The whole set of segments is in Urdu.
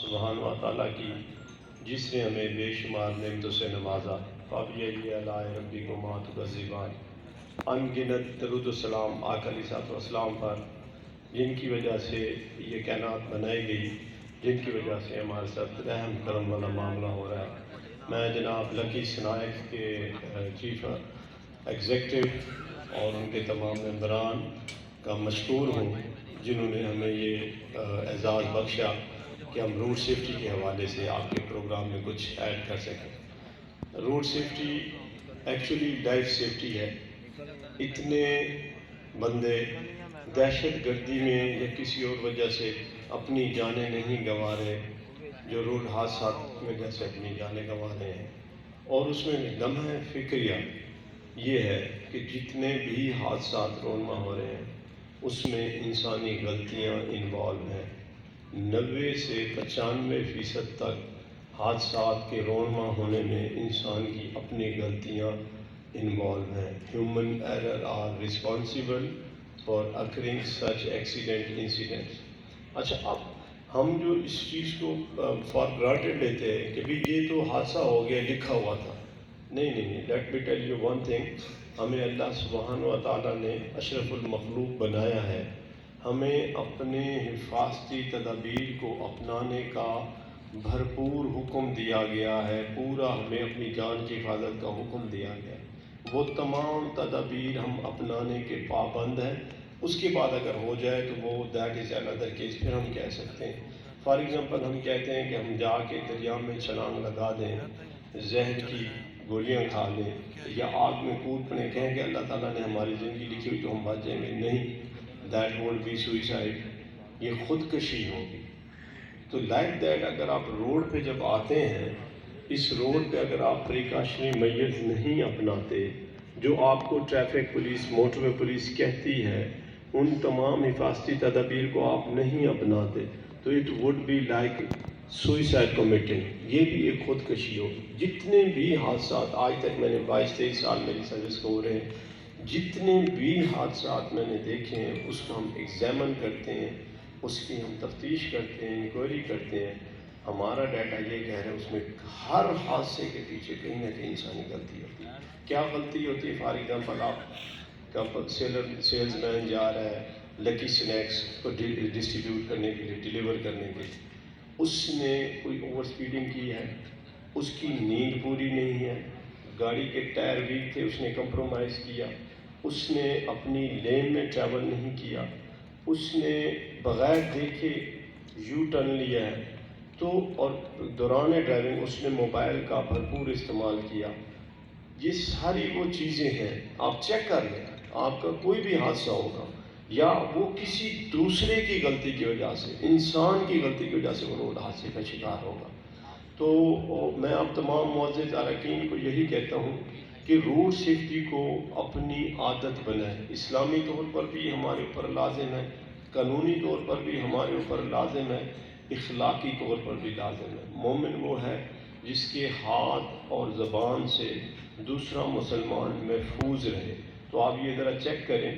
سبحانہ و تعالیٰ کی جس نے ہمیں بے شمار نعمتوں سے نوازا. فَبِأَيِّ آلَاءِ رَبِّكُمَا تُكَذِّبَانِ. ان گنت درود و سلام آقا علیہ السلام پر، جن کی وجہ سے یہ کائنات بنائی گئی، جن کی وجہ سے ہمارے ساتھ رحم کرم والا معاملہ ہو رہا ہے. میں جناب لکی سنائک کے چیف ایگزیکٹو اور ان کے تمام ممبران کا مشکور ہوں جنہوں نے ہمیں یہ اعزاز بخشا کہ ہم روڈ سیفٹی کے حوالے سے آپ کے پروگرام میں کچھ ایڈ کر سکیں. Road safety actually life safety ہے. اتنے بندے دہشت گردی میں یا کسی اور وجہ سے اپنی جانیں نہیں گنوا رہے، جو روڈ حادثات کی وجہ سے اپنی جانیں گنوا رہے ہیں. اور اس میں لمحہ فکریہ یہ ہے کہ جتنے بھی حادثات رونما ہو رہے ہیں اس میں انسانی غلطیاں انوالو ہیں. 90 سے 95% تک حادثات کے رونما ہونے میں انسان کی اپنی غلطیاں انوالو ہیں. Human error are responsible for occurring such accident incidents. اچھا، اب ہم جو اس چیز کو فار گرانٹیڈ لیتے ہیں کہ بھی یہ تو حادثہ ہو گیا، لکھا ہوا تھا. نہیں، let me tell you one thing. ہمیں اللہ سبحانہ و تعالیٰ نے اشرف المخلوق بنایا ہے. ہمیں اپنے حفاظتی تدابیر کو اپنانے کا بھرپور حکم دیا گیا ہے. پورا ہمیں اپنی جان کی حفاظت کا حکم دیا گیا ہے. وہ تمام تدابیر ہم اپنانے کے پابند ہیں. اس کے بعد اگر ہو جائے تو وہ دیٹ از another کیس. پھر ہم کہہ سکتے ہیں فار ایگزامپل ہم کہتے ہیں کہ ہم جا کے دریا میں چھلانگ لگا دیں، زہر کی گولیاں کھا لیں یا آگ میں کود پڑیں، کہیں کہ اللہ تعالیٰ نے ہماری زندگی لکھی ہوئی تو ہم بچ جائیں گے. نہیں، دیٹ وونٹ بی سوئسائڈ. یہ خودکشی ہوگی. تو لائک دیٹ اگر آپ روڈ پہ جب آتے ہیں، اس روڈ پہ اگر آپ پریکاشنری میجرز نہیں اپناتے جو آپ کو ٹریفک پولیس، موٹر وے پولیس کہتی ہے، ان تمام حفاظتی تدابیر کو آپ نہیں اپناتے تو it would be like suicide committing. یہ بھی ایک خودکشی ہوگی. جتنے بھی حادثات آج تک میں نے 22-23 سال میری سروس کو ہو رہے ہیں، جتنے بھی حادثات میں نے دیکھے ہیں اس کو ہم ایگزامن کرتے ہیں، اس کی ہم تفتیش کرتے ہیں، انکوائری کرتے ہیں. ہمارا ڈیٹا یہ کہہ رہا ہے اس میں ہر حادثے کے پیچھے کہیں نہ کہیں انسانی غلطی ہوتی ہے. کیا غلطی ہوتی ہے؟ فار ایگزامپل آپ کا سیلز مین جا رہا ہے لکی سنیکس کو ڈسٹریبیوٹ کرنے کے لیے، ڈیلیور کرنے کے لیے، اس نے کوئی اوور سپیڈنگ کی ہے، اس کی نیند پوری نہیں ہے، گاڑی کے ٹائر ویک تھے، اس نے کمپرومائز کیا، اس نے اپنی لین میں ٹریول نہیں کیا، اس نے بغیر دیکھے یو ٹرن لیا ہے، تو اور دوران ڈرائیونگ اس نے موبائل کا بھرپور استعمال کیا. یہ ساری وہ چیزیں ہیں. آپ چیک کر لیں، آپ کا کوئی بھی حادثہ ہوگا یا وہ کسی دوسرے کی غلطی کی وجہ سے، انسان کی غلطی کی وجہ سے وہ روڈ حادثے کا شکار ہوگا. تو میں آپ تمام معزز اراکین کو یہی کہتا ہوں کہ روڈ سیفٹی کو اپنی عادت بنائیں. اسلامی طور پر بھی ہمارے اوپر لازم ہے، قانونی طور پر بھی ہمارے اوپر لازم ہے، اخلاقی طور پر بھی لازم ہے. مومن وہ ہے جس کے ہاتھ اور زبان سے دوسرا مسلمان محفوظ رہے. تو آپ یہ ذرا چیک کریں.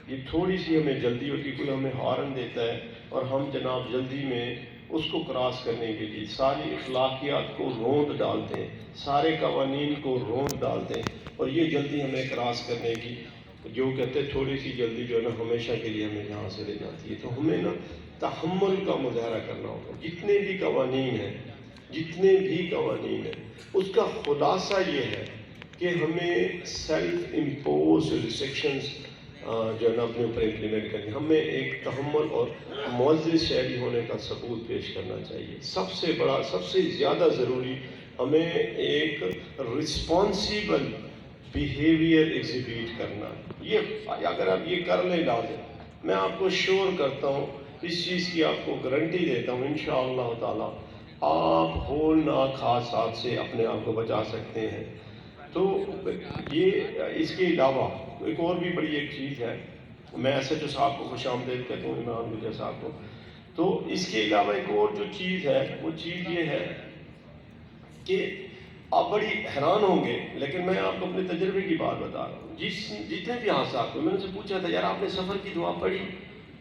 یہ تھوڑی سی ہمیں جلدی ہوتی، کوئی ہمیں ہارن دیتا ہے اور ہم جناب جلدی میں اس کو کراس کرنے کے لیے ساری اخلاقیات کو روند ڈالتے ہیں، سارے قوانین کو روند ڈالتے ہیں، اور یہ جلدی ہمیں کراس کرنے کی جو کہتے ہیں تھوڑی سی جلدی جو ہے نا ہمیشہ کے لیے ہمیں یہاں سے لے جاتی ہے. تو ہمیں نا تحمل کا مظاہرہ کرنا ہوگا. جتنے بھی قوانین ہیں اس کا خلاصہ یہ ہے کہ ہمیں سیلف امپوز ریسٹرکشنز جو ہے نا اپنے اوپر امپلیمنٹ کرنی. ہمیں ایک تحمل اور معزز شہری ہونے کا ثبوت پیش کرنا چاہیے. سب سے بڑا، سب سے زیادہ ضروری، ہمیں ایک رسپانسیبل بیہیویئر ایگزیبیٹ کرنا. یہ اگر آپ یہ کر لیں لازم، میں آپ کو شور کرتا ہوں، اس چیز کی آپ کو گارنٹی دیتا ہوں انشاءاللہ تعالی آپ ہولناک حادثات سے اپنے آپ کو بچا سکتے ہیں. تو یہ اس کے علاوہ ایک اور بھی بڑی ایک چیز ہے. میں ایس ایچ او صاحب کو خوش آمدید کہتا ہوں، عمران گجر صاحب کو. تو اس کے علاوہ ایک اور جو چیز ہے وہ چیز یہ ہے کہ آپ بڑی حیران ہوں گے، لیکن میں آپ کو اپنے تجربے کی بات بتا رہا ہوں. جتنے بھی حادثات میں نے سے پوچھا تھا یار آپ نے سفر کی دعا پڑھی،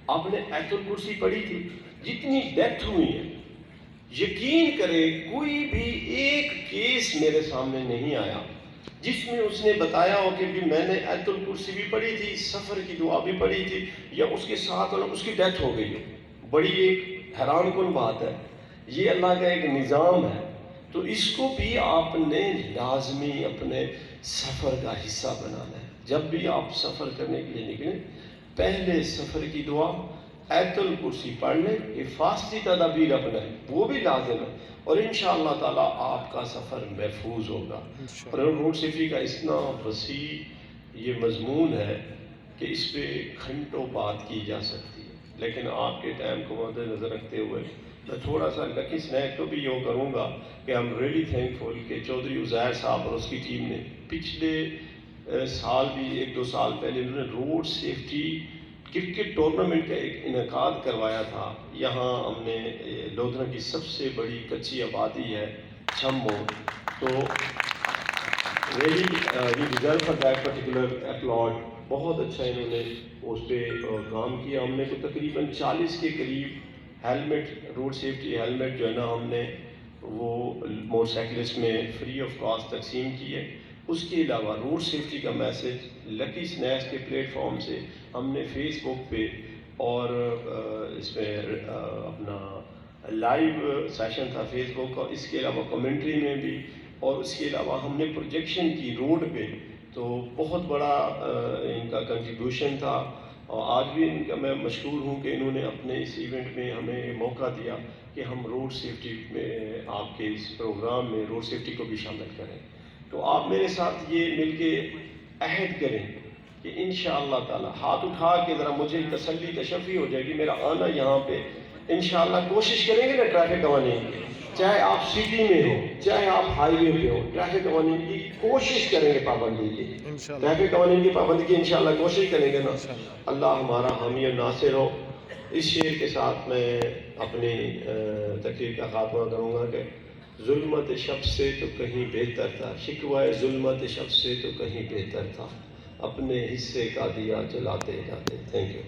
آپ نے آیت الکرسی پڑھی تھی، جتنی ڈیتھ ہوئی ہے یقین کرے کوئی بھی ایک کیس میرے سامنے نہیں آیا جس میں اس نے بتایا ہو کہ بھی میں نے آیت الکرسی بھی پڑھی تھی، سفر کی دعا بھی پڑھی تھی، یا اس کے ساتھ اس کی ڈیتھ ہو گئی ہو۔ بڑی ایک حیران کن بات ہے، یہ اللہ کا ایک نظام ہے۔ تو اس کو بھی آپ نے لازمی اپنے سفر کا حصہ بنانا ہے۔ جب بھی آپ سفر کرنے کے لیے نکلیں، پہلے سفر کی دعا آیت الکرسی پڑھ لیں، حفاظتی تدابیر اپنائیں، وہ بھی لازم ہے، اور انشاءاللہ تعالیٰ آپ کا سفر محفوظ ہوگا۔ اور روڈ سیفٹی کا اتنا وسیع یہ مضمون ہے کہ اس پہ گھنٹوں بات کی جا سکتی ہے، لیکن آپ کے ٹائم کو مد نظر رکھتے ہوئے میں تھوڑا سا لکی سنیک کو بھی یہ کروں گا کہ ہم ریلی تھینکفل کہ چودھری عزیر صاحب اور اس کی ٹیم نے پچھلے سال بھی 1-2 سال پہلے انہوں نے روڈ سیفٹی کرکٹ ٹورنامنٹ کا ایک انعقاد کروایا تھا۔ یہاں ہم نے لودھرا کی سب سے بڑی کچی آبادی ہے چھمو، تو really we deserve for that particular upload, بہت اچھا انہوں نے اس پہ کام کیا۔ ہم نے تو تقریباً 40 کے قریب ہیلمٹ، روڈ سیفٹی ہیلمٹ جو ہے نا ہم نے وہ موٹر سائیکلسٹ میں فری آف کاسٹ تقسیم کیے۔ اس کے علاوہ روڈ سیفٹی کا میسج لکی سنیکس کے پلیٹ فارم سے ہم نے فیس بک پہ اور اس پہ اپنا لائیو سیشن تھا فیس بک کا، اس کے علاوہ کمنٹری میں بھی، اور اس کے علاوہ ہم نے پروجیکشن کی روڈ پہ، تو بہت بڑا ان کا کنٹریبیوشن تھا۔ اور آج بھی ان کا میں مشکور ہوں کہ انہوں نے اپنے اس ایونٹ میں ہمیں موقع دیا کہ ہم روڈ سیفٹی میں آپ کے اس پروگرام میں روڈ سیفٹی کو بھی شامل کریں۔ تو آپ میرے ساتھ یہ مل کے عہد کریں کہ انشاءاللہ تعالی ہاتھ اٹھا کے ذرا مجھے تسلی تشفی ہو جائے گی میرا آنا یہاں پہ، انشاءاللہ کوشش کریں گے نا ٹریفک قوانین کی، چاہے آپ سٹی میں ہو چاہے آپ ہائی وے پہ ہو، ٹریفک قوانین کی کوشش کریں گے پابندی کی، ٹریفک قوانین کی پابندی کی انشاءاللہ کوشش کریں گے نا۔ اللہ ہمارا حامی و ناصر ہو۔ اس شعر کے ساتھ میں اپنی تقریر کا خاتمہ کروں گا کہ ظلمت شب سے تو کہیں بہتر تھا، شکوہ ظلمت شب سے تو کہیں بہتر تھا، اپنے حصے کا دیا جلاتے جاتے۔ Thank you.